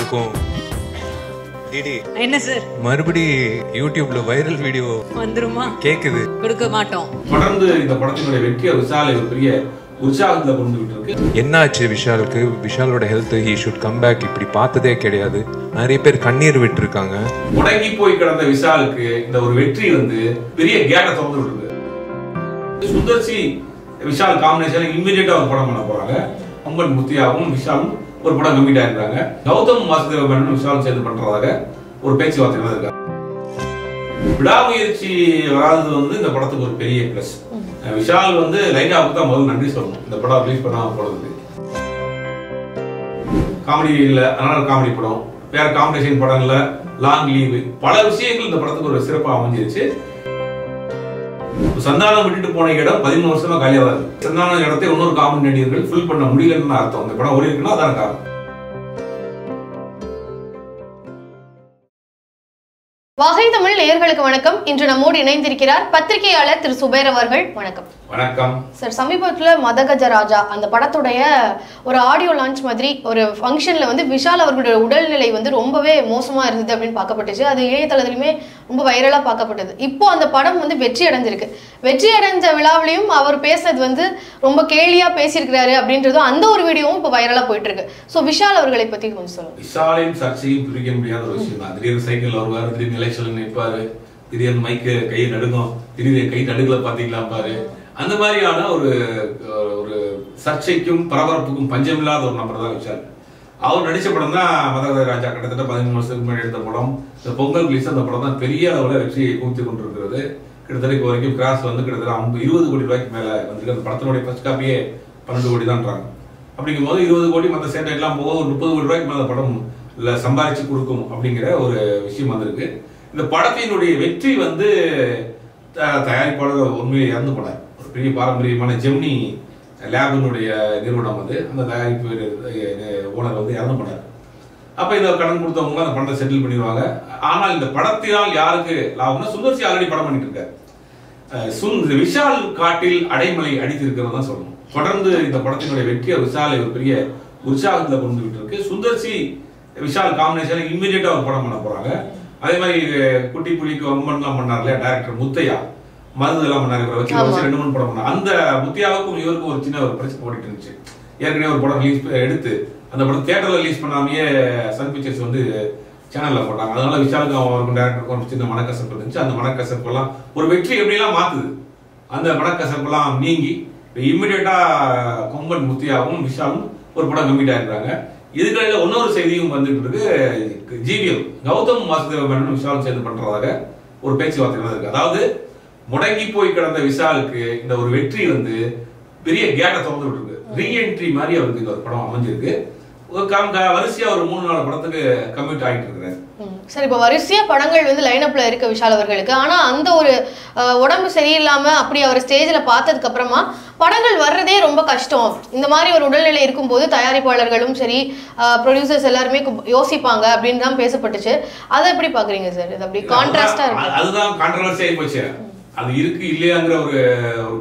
இருக்கும். டிடி என்ன சார் மறுபடி யூடியூப்ல வைரல் வீடியோ வந்துருமா? கேக்குது. கொடுக்க மாட்டோம். தொடர்ந்து இந்த படத்தினுடைய வெற்றியை விஷாலை ஒரு பெரிய உற்சாகத்துல கொண்டு விட்டு இருக்கு. என்னாச்சு விஷாலுக்கு? விஷாலோட health, he should come back. இப்படி பார்த்ததே கிடையாது. நிறைய பேர் கண்ணீர் விட்டு இருக்காங்க. முடங்கி போய் கிடந்த விஷாலுக்கு இந்த ஒரு வெற்றி வந்து பெரிய கேட்டை திறந்து விட்டுருக்கு. சுந்தர்சி விஷால் காம்பினேஷன் இம்மிடியேட்டா ஒரு படம் பண்ண போறாங்க. அம்பன் முத்தியாவும் விஷாலும் ஒரு படம் கம்மிட் ஆயிருக்காங்க. கௌதம் வாசுதேவ மேனன் விஷாலும் சேர்ந்து பண்றதாக ஒரு பேச்சுவார்த்தை இருக்காங்க. விடாமுயற்சி வராதது வந்து இந்த படத்துக்கு ஒரு பெரிய பிளஸ். விஷால் வந்து லைனாவுக்கு தான் முதல்ல நன்றி சொல்லணும் இந்த படம் ரிலீஸ் பண்ணாம போனதுக்கு. காமெடி இல்ல, அதனால காமெடி படம், வேற காம்படிஷன் படங்கள்ல லாங் லீவு, பல விஷயங்கள் இந்த படத்துக்கு ஒரு சிறப்பா அமைஞ்சிருச்சு. சந்தானம் விட்டுட்டு போன இடம் 13 வருஷமா காலியா தான் இருக்கு. சந்தானம் இடத்தை இன்னொரு காமன் நடிகர்கள் ஃபில் பண்ண முடியலன்னு அர்த்தம். இந்த படம் ஓடி இருக்குன்னா அதான் காரணம். வகை தமிழ் நேயர்களுக்கு வணக்கம். இன்று நம்மோடு இணைந்திருக்கிறார் பத்திரிகையாளர் திரு சுபேர் அவர்கள். வணக்கம். வணக்கம் சார். சமீபத்துல மதகஜராஜா அந்த படத்துடைய ஒரு ஆடியோ லான்ச் மாதிரி ஒரு ஃபங்க்ஷன்ல வந்து விஷால் அவர்களுடைய உடல்நிலை வந்து ரொம்பவே மோசமா இருந்தது அப்படின்னு பார்க்கப்பட்டுச்சு. அது இணையதளத்திலுமே ரொம்ப வைரலா பார்க்கப்பட்டது. இப்போ அந்த படம் வந்து வெற்றி அடைஞ்சிருக்கு. வெற்றி அடைஞ்ச விழாவிலையும் அவர் பேசுறது வந்து ரொம்ப கேலியா பேசியிருக்கிறாரு அப்படின்றதும் அந்த ஒரு வீடியோவும் இப்போ வைரலா போயிட்டு இருக்கு. ஸோ விஷால் அவர்களை பத்தி கொஞ்சம் சொல்லுங்க. விஷாலையும் சர்ச்சையும் பிரிக்க முடியாத ஒரு விஷயம் தான். திடீர்னு சைக்கிள் வருவாரு, திடீர்னு எலெக்ஷன் நிற்பாரு, திடீர்னு மைக்கு கை நடுங்கும், திடீர்னு கை நடுக்கல பாத்தீங்களா பாரு. அந்த மாதிரியான ஒரு ஒரு சர்ச்சைக்கும் பரபரப்புக்கும் பஞ்சமில்லாத ஒரு நபர் தான் விஷால். அவர் நடிச்ச படம் தான் மதகஜராஜா. கிட்டத்தட்ட 13 வருஷத்துக்கு முன்னாடி எடுத்த படம். இந்த பொங்கல் ரிலீஸ் அந்த படம் தான் பெரிய அளவில் வெற்றியை குவித்து கொண்டிருக்கிறது. கிட்டத்தட்ட இப்போ வரைக்கும் கிராஸ் வந்து கிட்டத்தட்ட 20 கோடி ரூபாய்க்கு மேல வந்து அந்த படத்தினுடைய ஃபர்ஸ்ட் காப்பியே 12 கோடி தான்றாங்க. அப்படிங்கும் போது 20 கோடி மற்ற சேர்ந்த எல்லாம் போக ஒரு 30 கோடி ரூபாய்க்கு மேல படம் சம்பாதிச்சு கொடுக்கும் அப்படிங்கிற ஒரு விஷயம் வந்திருக்கு. இந்த படத்தினுடைய வெற்றி வந்து தயாரிப்பாளர் உண்மையை இறந்து போனார். ஒரு பெரிய பாரம்பரியமான ஜெமினி லேபினுடைய நிறுவனம் வந்து அந்த தயாரிப்பு ஓனர் வந்து இறந்து போனார். அப்ப இதை கடன் கொடுத்தவங்க அந்த படத்தை செட்டில் பண்ணிடுவாங்க. ஆனால் இந்த படத்தினால் யாருக்கு லாபம்னா, சுந்தர்சி ஆல்ரெடி படம் பண்ணிட்டு இருக்காரு. விஷால் காட்டில் அடைமலை அடித்திருக்கிறது தான் சொல்லணும். தொடர்ந்து இந்த படத்தினுடைய வெற்றியை விஷாலை ஒரு பெரிய உற்சாகத்துல கொண்டு விட்டு இருக்கு. சுந்தர்சி விஷால் காம்பினேஷன் இம்மிடியேட்டா ஒரு படம் பண்ண போறாங்க. அதே மாதிரி குட்டி புலிக்கு அம்மன்லாம் பண்ணார் இல்லையா டைரக்டர் முத்தையா, மருந்தெல்லாம் பண்ணாரு. வச்சு 2-3 படம் பண்ணார். அந்த முத்தியாவுக்கும் இவருக்கும் ஒரு சின்ன ஒரு பிரச்சனை ஓடிட்டு இருந்துச்சு. ஏற்கனவே ஒரு படம் ரிலீஸ் எடுத்து அந்த படம் தியேட்டர்ல ரிலீஸ் பண்ணாமையே சன் பிக்சர்ஸ் வந்து சேனல்ல போட்டாங்க. அதனால விஷாலுக்கும் அவருக்கும் டைரக்டருக்கும் ஒரு சின்ன மனக்கசப்பு இருந்துச்சு. அந்த மனக்கசப்பெல்லாம் ஒரு வெற்றி எப்படிலாம் மாத்துது, அந்த மனக்கசப்பெல்லாம் நீங்கி இம்மிடியேட்டா கொம்பன் முத்தியாவும் விஷாலும் ஒரு படம் கம்மிட் ஆயிருக்காங்க. இதுக்கடையில இன்னொரு செய்தியும் வந்துட்டு இருக்கு. ஜிவிஎம் கௌதம் வாசுதேவ மேனன் விஷாலும் சேர்ந்து பண்றதாக ஒரு பேச்சுவார்த்தை இருக்கு. அதாவது முடங்கி போய் கிடந்த விஷாலுக்கு இந்த ஒரு வெற்றி வந்து பெரிய கேட்டை திறந்து விட்டுருக்கு. ரீஎன்ட்ரி மாதிரி அவருக்கு இந்த ஒரு படம் அமைஞ்சிருக்கு. வரிசையா ஒரு 3-4 படத்துக்கு கமிட் ஆகிட்டு இருக்கிறாரு. சார், இப்போ வரிசையா படங்கள் வந்து லைனப்ல இருக்க விஷால் அவர்களுக்கு, ஆனா அந்த ஒரு உடம்பு சரியில்லாம அப்படி அவர் ஸ்டேஜ்ல பார்த்ததுக்கு அப்புறமா படங்கள் வர்றதே ரொம்ப கஷ்டம். இந்த மாதிரி ஒரு உடல்நிலை இருக்கும்போது தயாரிப்பாளர்களும் சரி, ப்ரொடியூசர்ஸ் எல்லாருமே யோசிப்பாங்க அப்படின்னு தான் பேசப்பட்டுச்சு. அதை எப்படி பாக்குறீங்க சார்? இது அப்படி கான்ட்ராஸ்டா இருக்கு. அதுதான் கான்ட்ரவர்சி ஆகி போச்சு. அது இருக்கு இல்லையாங்கிற ஒரு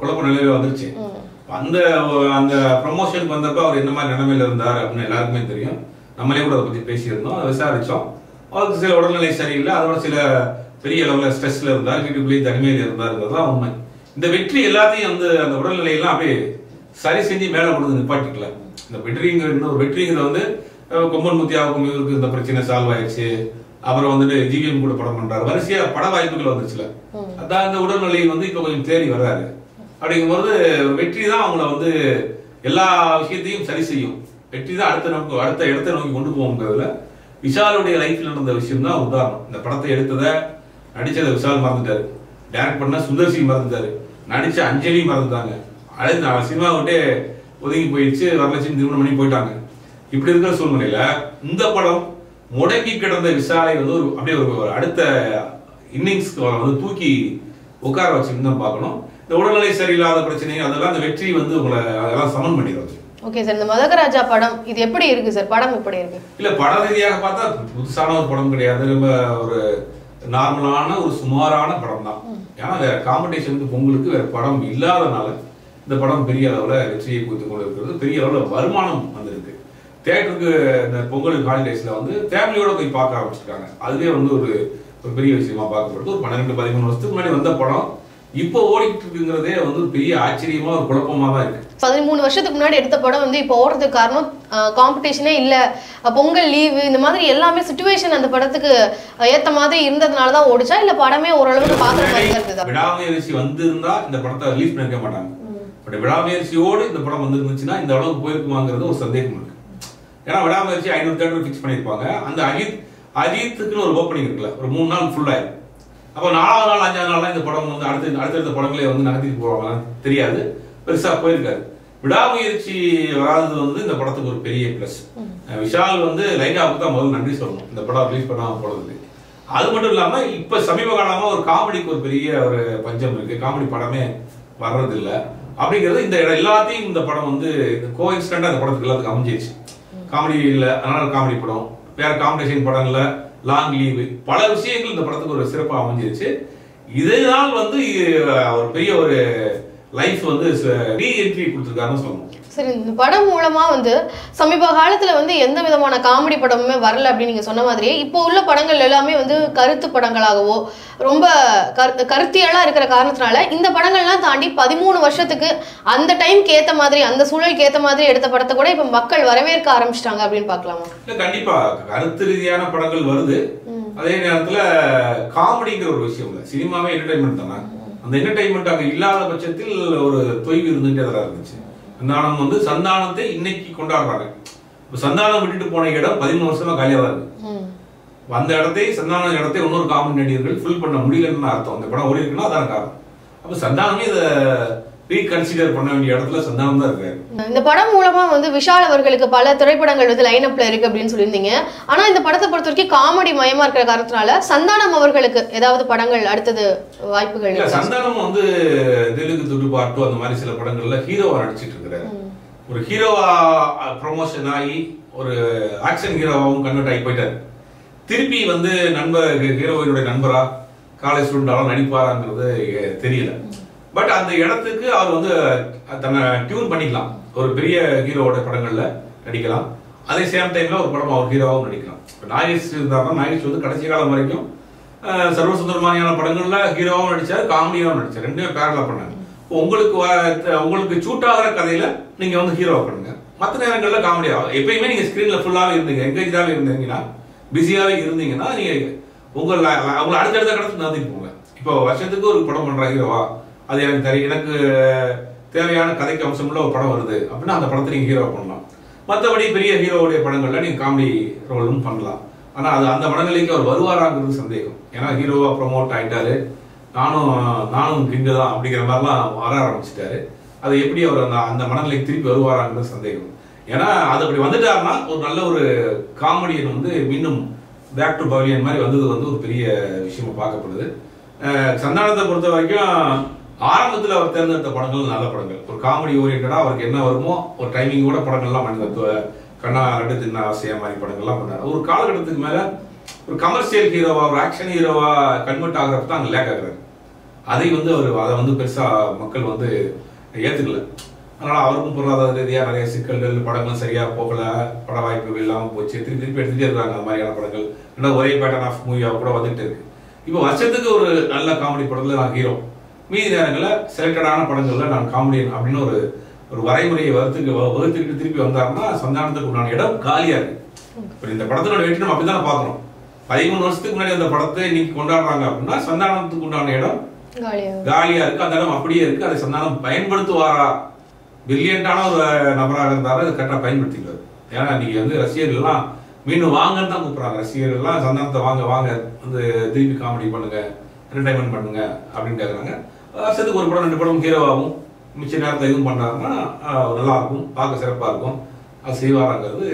குழப்ப நிலையில வந்துருச்சு. அந்த அந்த ப்ரமோஷனுக்கு வந்தப்ப அவர் என்ன மாதிரி நிலைமையில இருந்தார் அப்படின்னு எல்லாருக்குமே தெரியும். நம்மளே கூட அதை பத்தி பேசியிருந்தோம், விசாரிச்சோம். அவருக்கு சில உடல்நிலை சரியில்லை, அதோட சில பெரிய அளவில் ஸ்ட்ரெஸ்ல இருந்தார், வீட்டுக்குள்ளேயே தனிமையில் இருந்தாருங்கிறதுதான் உண்மை. இந்த வெற்றி எல்லாத்தையும் வந்து அந்த உடல்நிலையெல்லாம் அப்படியே சரி செஞ்சு மேலே கொண்டு நிப்பாட்டிக்கல. இந்த வெற்றிங்கிறது வந்து கொம்பன் முத்தியாவுக்கும் இவருக்கு இந்த பிரச்சனை சால்வ் ஆயிடுச்சு. அப்புறம் வந்துட்டு ஜிவிஎம் கூட படம் பண்றாரு. வரிசையா பட வாய்ப்புகள் வந்துச்சுல. அதான் இந்த உடல்நிலை வந்து இப்ப கொஞ்சம் தேறி வர்றாரு. அப்படிங்கும்போது வெற்றி தான் அவங்கள வந்து எல்லா விஷயத்தையும் சரி செய்யும். வெற்றி தான் அடுத்த இடத்தை நோக்கி கொண்டு போகுங்கிறதுல விஷாலுடைய லைஃப்ல நடந்த விஷயம் தான் உதாரணம். இந்த படத்தை எடுத்ததை நடிச்சதை விஷால் மறந்துட்டாரு, டைரக்ட் பண்ண சுந்தர்சி மறந்துட்டாரு, நடிச்ச அஞ்சலி மறந்துட்டாங்க. அடுத்து சினிமா விட்டே ஒதுங்கி போயிடுச்சு. வரலட்சுமி திருமணம் பண்ணி போயிட்டாங்க. இப்படி இருக்கிற சூழ்நிலையில இந்த படம் முடங்கி கிடந்த விஷாலை வந்து ஒரு அப்படியே ஒரு அடுத்த இன்னிங்ஸ் வந்து தூக்கி உட்கார வச்சுன்னு தான் பார்க்கணும். இந்த உடல்நிலை சரியில்லாத பிரச்சனை அதெல்லாம் அந்த வெற்றி வந்து உங்களை அதெல்லாம் சமன் பண்ணிடுவாங்க. ஓகே சார், இந்த மதகராஜா படம் இது எப்படி இருக்கு சார்? படம் எப்படி இருக்கு? இல்ல, பட ரீதியாக பார்த்தா புதுசான ஒரு படம் கிடையாது. ரொம்ப ஒரு நார்மலான ஒரு சுமாரான படம் தான். ஏன்னா வேற காம்படிஷனுக்கு பொங்கலுக்கு வேற படம் இல்லாதனால இந்த படம் பெரிய அளவுல வெற்றியை குவித்துக் கொண்டு இருக்கிறது. பெரிய அளவுல வருமானம் வந்திருக்கு. தியேட்டருக்கு இந்த பொங்கல் ஹாலிடேஸ்ல வந்து ஃபேமிலியோட போய் பார்க்க ஆரம்பிச்சிருக்காங்க. அதுவே வந்து ஒரு பெரிய விஷயமா பார்க்கப்படுது. ஒரு 12-13 வருஷத்துக்கு முன்னாடி வந்த படம் இப்போ ஓடிக்கிட்டு இருக்குங்கிறதே வந்து ஒரு பெரிய ஆச்சரியமா ஒரு குழப்பமா தான் இருக்கு. 13 வருஷத்துக்கு முன்னாடி எடுத்த படம் வந்து இப்போ ஓடுறதுக்கு காரணம் காம்படிஷனே இல்ல, பொங்கல் லீவு, இந்த மாதிரி எல்லாமே சிச்சுவேஷன் அந்த படத்துக்கு ஏத்த மாதிரி இருந்ததுனால தான் ஓடிச்சா, இல்ல படமே ஓரளவுக்கு பாக்குற மாதிரி இருந்ததா? விடாமுயற்சி வந்திருந்தா இந்த படத்தை ரிலீஸ் பண்ணிருக்க மாட்டாங்க. பட் விடாமுயற்சியோடு இந்த படம் வந்துருந்துச்சுன்னா இந்த அளவுக்கு போயிருக்குமாங்கிறது ஒரு சந்தேகம் இருக்கு. ஏன்னா விடாமுயற்சி 500 தியேட்டர் ஃபிக்ஸ் பண்ணிருப்பாங்க. அந்த அஜித்துக்குன்னு ஒரு ஓப்பனிங் இருக்குல்ல, ஒரு 3 நாள் ஃபுல் ஆயிடும். அப்போ 4வது நாள் 5வது நாள் இந்த படம் வந்து அடுத்தடுத்த படங்களே வந்து நகர்த்திட்டு போவாங்க தெரியாது, பெருசா போயிருக்காரு. விடாமுயற்சி வராதது வந்து இந்த படத்துக்கு ஒரு பெரிய பிளஸ். விஷால் வந்து லைகாவுக்கு தான் முதல்ல நன்றி சொல்லணும் இந்த படம் ரிலீஸ் பண்ணாம போனதுக்கு. அது மட்டும் இல்லாம இப்ப சமீப காலமா ஒரு காமெடிக்கு ஒரு பெரிய ஒரு பஞ்சம் இருக்கு. காமெடி படமே வர்றது இல்லை அப்படிங்கிறது இந்த எல்லாத்தையும் இந்த படம் வந்து கோஇன்சிடென்டா இந்த படத்துக்கு எல்லாத்துக்கும் அமைஞ்சிருச்சு. காமெடி இல்லை, அதனால காமெடி படம், வேற காம்படிஷன் படங்கள்ல லாங் லீவு, பல விஷயங்கள் இந்த படத்துக்கு ஒரு சிறப்பாக அமைஞ்சிருச்சு. இதனால் வந்து ஒரு பெரிய ஒரு லைஃப் வந்து ரீ என்ட்ரி கொடுத்துருக்காருன்னு சொல்லணும். சரி, இந்த படம் மூலமா வந்து சமீப காலத்துல வந்து எந்த விதமான காமெடி படமுமே வரல அப்படின்னு நீங்க சொன்ன மாதிரி, இப்போ உள்ள படங்கள் எல்லாமே வந்து கருத்து படங்களாகவோ ரொம்ப கருத்தியலா இருக்கிற காரணத்தினால இந்த படங்கள்லாம் தாண்டி 13 வருஷத்துக்கு அந்த டைம்க்கு ஏத்த மாதிரி, அந்த சூழலுக்கு ஏத்த மாதிரி எடுத்த படத்தை கூட இப்ப மக்கள் வரவேற்க ஆரம்பிச்சிட்டாங்க அப்படின்னு பாக்கலாமா? இல்ல, கண்டிப்பா கருத்து ரீதியான படங்கள் வருது. அதே நேரத்துல காமெடிங்கிற ஒரு விஷயம் இல்ல, சினிமாவே என்டர்டைன்மெண்ட் தானே. அந்த என்டர்டைன்மெண்ட் அங்க இல்லாத பட்சத்தில் ஒரு தொய்வு இருந்துட்டே தான் இருந்துச்சு. சந்தானம் வந்து சந்தானத்தை இன்னைக்கு கொண்டாடுறாங்க. சந்தானம் விட்டுட்டு போன இடம் 13 வருஷமா காலியா தான் இருக்கு. அந்த சந்தான இடத்தை இன்னொரு காமெடி நடிகர்கள் ஃபுல் பண்ண முடியலன்னு அர்த்தம். அந்த படம் ஓடி இருக்குன்னா அதான் காரணம். அப்ப சந்தானமே இதை ரீகன்சிடர் பண்ண வேண்டிய இடத்துல சந்தானம் தான் இருக்காரு. இந்த படம் மூலமா வந்து விஷால் அவர்களுக்கு பல திரைப்படங்கள் வந்து லைன் அப்ல இருக்கு அப்படின்னு சொல்லியிருந்தீங்க. ஆனா இந்த படத்தை பொறுத்த வரைக்கும் காமெடி மயமா இருக்கிற காரணத்தினால சந்தானம் அவர்களுக்கு ஏதாவது படங்கள் அடுத்தது வாய்ப்புகள்? சந்தானம் வந்து தெலுங்கு துடுபாட்டு அந்த மாதிரி சில படங்கள்ல ஹீரோவா நடிச்சிட்டு இருக்கிறாரு. ஒரு ஹீரோவா ப்ரொமோஷன் ஆகி ஒரு ஆக்ஷன் ஹீரோவாவும் கன்வெர்ட் ஆகி போயிட்டாரு. திருப்பி வந்து ஹீரோயினுடைய நண்பரா காலேஜ் ஸ்டூடெண்டாலும் நடிப்பாராங்கிறது தெரியல. பட் அந்த இடத்துக்கு அவர் வந்து தன்னை டியூன் பண்ணிக்கலாம். ஒரு பெரிய ஹீரோவோட படங்கள்ல நடிக்கலாம், அதே சேம் டைம்ல ஒரு படம் அவர் ஹீரோவாகவும் நடிக்கலாம். நாகேஷ் இருந்தாருன்னா நாகேஷ் வந்து கடைசி காலம் வரைக்கும் சர்வசுந்தரமானியான படங்கள்ல ஹீரோவாகவும் நடிச்சாரு, காமெடியாகவும் நடிச்சார். ரெண்டுமே பேரலா பண்ணாங்க. உங்களுக்கு சூட் ஆகிற கதையில நீங்க வந்து ஹீரோவா பண்ணுங்க, மற்ற நேரங்கள்ல காமெடியா. எப்பயுமே நீங்க ஸ்கிரீன்ல ஃபுல்லாவே இருந்தீங்க, என்கேஜாவே இருந்தீங்கன்னா, பிஸியாவே இருந்தீங்கன்னா நீங்க உங்களை அடுத்தடுத்த கடத்துக்கு நடந்துட்டு போங்க. இப்போ வருஷத்துக்கு ஒரு படம் பண்ற ஹீரோவா, அது எனக்கு தெரியும், எனக்கு தேவையான கதைக்கு அம்சமுள்ள ஒரு படம் வருது அப்படின்னா அந்த படத்தை நீங்க ஹீரோ பண்ணலாம். மற்றபடி பெரிய ஹீரோவுடைய படங்கள்ல நீங்க காமெடி ரோலும் பண்ணலாம். ஆனா அது அந்த மனநிலைக்கு அவர் வருவாராங்கிறது சந்தேகம். ஏன்னா ஹீரோவா ப்ரொமோட் ஆயிட்டாரு, நானும் கிங்க தான் அப்படிங்கிற மாதிரிலாம் வர ஆரம்பிச்சிட்டாரு. அது எப்படி அவர் அந்த மனநிலைக்கு திருப்பி வருவாராங்கிறது சந்தேகம். ஏன்னா அது அப்படி வந்துட்டாருன்னா ஒரு நல்ல ஒரு காமெடியன் வந்து மீண்டும் பேக் டு பவிலியன் மாதிரி வந்தது வந்து ஒரு பெரிய விஷயமா பார்க்கப்படுது. சந்தானத்தை பொறுத்த வரைக்கும் ஆரம்பத்தில் அவர் தேர்ந்தெடுத்த படங்கள் நல்ல படங்கள், ஒரு காமெடி ஓரியன்டா அவருக்கு என்ன வருமோ ஒரு டைமிங்கோட படங்கள்லாம் பண்ண கண்ணா ரெண்டு தின்ன அவசியம் மாதிரி படங்கள்லாம் பண்ணாரு. ஒரு காலகட்டத்துக்கு மேல ஒரு கமர்ஷியல் ஹீரோவா ஒரு ஆக்ஷன் ஹீரோவா கன்வெர்ட் ஆகிறப்ப தான் அங்கே லேக் ஆகுறாரு. அதை வந்து பெருசா மக்கள் வந்து ஏத்துக்கல. அதனால அவருக்கும் பொருளாதார ரீதியாக நிறைய சிக்கல்கள், படங்கள் சரியா போகல, பட வாய்ப்புகள் இல்லாமல் போச்சு, திருப்பி எடுத்துட்டே இருக்காங்க அந்த மாதிரியான படங்கள். ஏன்னா ஒரே பேட்டர்ன் ஆஃப் மூவியா கூட வந்துட்டு இருக்கு. இப்போ வருஷத்துக்கு ஒரு நல்ல காமெடி படத்துல நான் ஹீரோ, மீதி நேரங்களில் செலக்டடான படங்கள்ல நான் காமெடியன் அப்படின்னு ஒரு வரைமுறையை வகுத்துக்கிட்டு திருப்பி வந்தாருன்னா சந்தானத்துக்கு உண்டான இடம் காலியா இருக்கு. இப்போ இந்த படத்தோட வெற்றி நம்ம அப்படித்தானே பாக்குறோம். 13 வருஷத்துக்கு முன்னாடி அந்த படத்தை இன்னைக்கு கொண்டாடுறாங்க அப்படின்னா சந்தானத்துக்கு உண்டான இடம் காலியா இருக்கு. அந்த இடம் அப்படியே இருக்கு. அதை சந்தானம் பயன்படுத்துவாரா? பிரில்லியண்டான ஒரு நபராக இருந்தாலும் அதை கரெக்டாக பயன்படுத்திக்கிறாரு. ஏன்னா இன்னைக்கு வந்து ரசிகர்கள்லாம் மீண்டும் வாங்கன்னு தான் கூப்பிடுறாங்க. ரசிகர்கள்லாம் சந்தானத்தை வாங்க வந்து திருப்பி காமெடி பண்ணுங்க, என்டர்டைன்மெண்ட் பண்ணுங்க அப்படின்னு கேட்குறாங்க. வருஷத்துக்கு ஒரு படம் 2 படம் ஹீரோவாகவும் மிச்ச நேரத்தை எதுவும் பண்ணாருன்னா நல்லா இருக்கும், பார்க்க சிறப்பாக இருக்கும். அது செய்வாராங்கிறது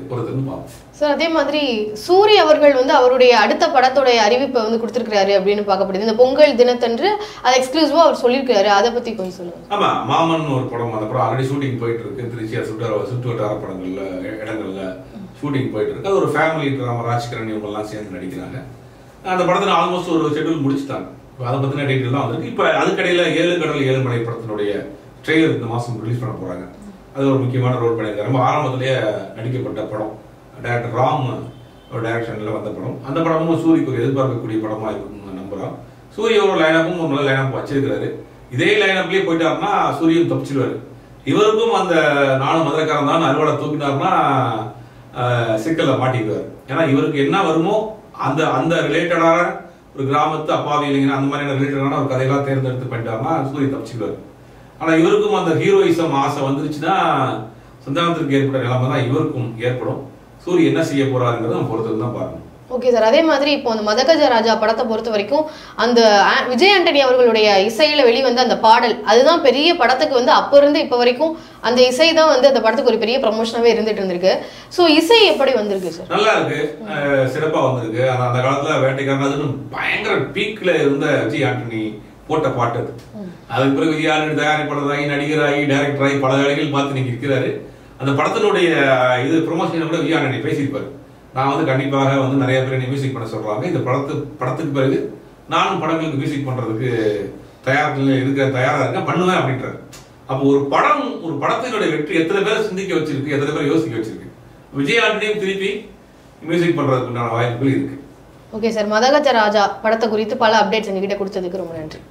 பொறுத்துன்னு பார்ப்போம். சார், அதே மாதிரி சூரிய அவர்கள் வந்து அவருடைய அடுத்த படத்தோடைய அறிவிப்பை வந்து கொடுத்திருக்கிறாரு அப்படின்னு பார்க்கப்படுது. இந்த பொங்கல் தினத்தன்று அதை எக்ஸ்க்ளூசிவா அவர் சொல்லியிருக்காரு. அதை பத்தி கொஞ்சம் சொல்லுங்க. ஆமா, மாமன் ஒரு படம், அந்த படம் ஆல்ரெடி ஷூட்டிங் போயிட்டு இருக்கு. திருச்சியா சுற்று வட்டார படங்கள்ல இடங்கள்ல ஷூட்டிங் போயிட்டு இருக்கு. அது ஒரு ஃபேமிலி ட்ராமா, ராஜ்கிரண் இவங்க எல்லாம் சேர்ந்து நடிக்கிறாங்க. அந்த படத்துல ஆல்மோஸ்ட் ஒரு ஷெட்யூல் முடிச்சுட்டாங்க. அதை பத்தின டீட்டெயில் தான் வந்துருக்கு. இப்ப அதுக்கடையில 7 கடல் 7 மலை படத்தினுடைய ட்ரெய்லர் இந்த மாசம் ரிலீஸ் பண்ண போறாங்க. அது ஒரு முக்கியமான ரோல் பண்ணியிருக்காரு. ரொம்ப ஆரம்பத்திலேயே நடிக்கப்பட்ட படம், டைரக்டர் ராம் டைரக்ஷனில் வந்த படம். அந்த படமும் சூரிக்கு ஒரு எதிர்பார்க்கக்கூடிய படமாக இருக்கும்னு நம்புகிறோம். சூரியோட லைனப்பும் ஒரு நல்ல லைனப் வச்சிருக்கிறாரு. இதே லைனப்லேயே போயிட்டாருன்னா சூரியன் தப்பிச்சிடுவாரு. இவருக்கும் அந்த நானும் மதுரைக்காரன் தான் அறுவடை தூக்கினாருன்னா சிக்கல்ல மாட்டிக்குவார். ஏன்னா இவருக்கு என்ன வருமோ அந்த அந்த ரிலேட்டடான ஒரு கிராமத்து அப்பாவி இல்லைங்கன்னா அந்த மாதிரியான ரிலேட்டடான ஒரு கதையெல்லாம் தேர்ந்தெடுத்து பண்ணிட்டாருன்னா சூரிய தப்பிச்சுக்குவார். ஆனா இவருக்கும் அந்த ஹீரோயிசம் ஆசை வந்துருச்சுன்னா சந்தானத்திற்கு ஏற்பட்ட நிலைமை தான் இவருக்கும் ஏற்படும். சூரிய என்ன செய்ய போறாருங்கிறத நம்ம பொறுத்து தான் பார்க்கணும். ஓகே சார், அதே மாதிரி இப்போ அந்த மதகஜ ராஜா படத்தை பொறுத்த வரைக்கும் அந்த விஜய் ஆண்டனி அவர்களுடைய இசையில வெளிவந்த அந்த பாடல் அதுதான் பெரிய படத்துக்கு வந்து அப்ப இருந்து இப்ப வரைக்கும் அந்த இசை தான் வந்து அந்த படத்துக்கு ஒரு பெரிய ப்ரமோஷனாவே இருந்துட்டு இருந்திருக்கு. ஸோ இசை எப்படி வந்திருக்கு சார்? நல்லா இருக்கு, சிறப்பா வந்திருக்கு. ஆனா அந்த காலத்துல வேட்டைக்காரன் அதுன்னு பயங்கர பீக்ல இருந்த விஜய் ஆண்டனி போட்ட பாட்டு அது. அதுக்கு பிறகு விஜய் ஆண்டனி தயாரிப்பாளராகி நடிகராகி டைரக்டராகி பல வேலைகள் பார்த்து நீங்க இருக்கிறாரு. அந்த படத்தினுடைய இது ப்ரொமோஷன் கூட விஜய் ஆண்டனி பேசியிருப்பாரு. நான் வந்து கண்டிப்பாக வந்து நிறைய பேர் மியூசிக் பண்ண சொல்றாங்க. இந்த படத்துக்கு பிறகு நானும் படங்களுக்கு மியூசிக் பண்றதுக்கு தயாரா இருக்கேன், பண்ணுவேன் அப்படின்றாரு. அப்போ ஒரு படத்தினுடைய வெற்றி எத்தனை பேரை சிந்திக்க வச்சிருக்கு, எத்தனை பேரை யோசிக்க வச்சிருக்கு. விஜய் ஆண்டனியும் திருப்பி மியூசிக் பண்றதுக்கு உண்டான வாய்ப்புகள் இருக்கு. ஓகே சார், மதகஜ ராஜா படத்தை குறித்து பல அப்டேட்ஸ் எங்ககிட்ட கொடுத்ததுக்கு ரொம்ப நன்றி.